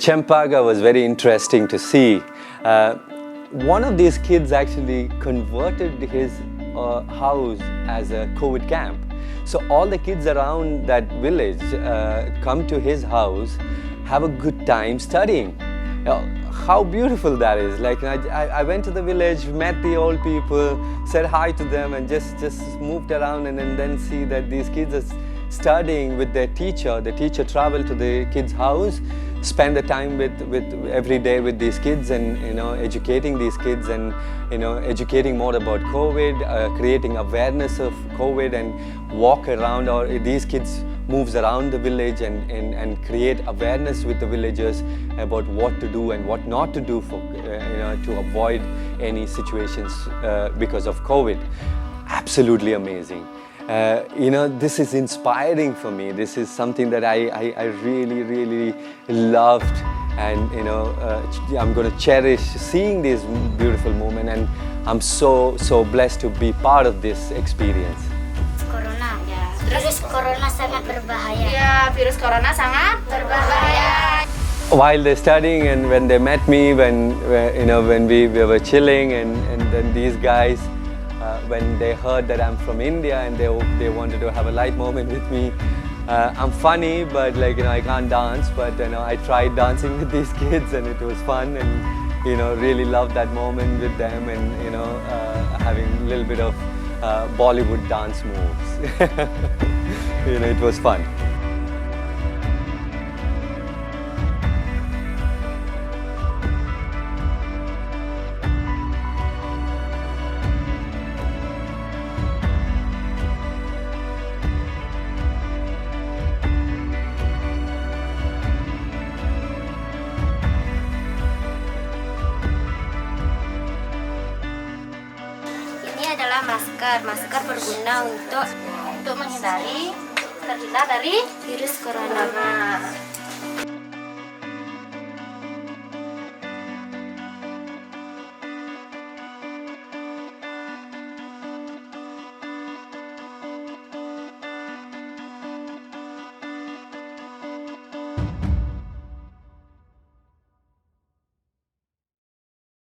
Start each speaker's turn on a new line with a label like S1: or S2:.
S1: Chempaga was very interesting to see. One of these kids actually converted his house as a COVID camp. So all the kids around that village come to his house, have a good time studying. How beautiful that is. Like I went to the village, met the old people, said hi to them, and just moved around, and then see that these kids are studying with their teacher. The teacher traveled to the kids' house, spend the time with every day with these kids, and educating these kids, and educating more about COVID, creating awareness of COVID, and walk around. Or these kids moves around the village and create awareness with the villagers about what to do and what not to do for to avoid any situations because of COVID. Absolutely amazing. This is inspiring for me. This is something that I really loved, and I'm going to cherish seeing this beautiful moment, and I'm so blessed to be part of this experience.
S2: Corona, ya. Virus corona sangat berbahaya.
S3: Ya, virus corona sangat berbahaya.
S1: While they're studying, and when they met me, when we were chilling, and then these guys, when they heard that I'm from India, and they wanted to have a light moment with me. I'm funny, but I can't dance, but I tried dancing with these kids, and it was fun, and really loved that moment with them, and having a little bit of Bollywood dance moves. It was fun.
S2: Ini adalah masker. Masker berguna untuk
S3: Untuk menghindari terhindar dari
S2: virus corona.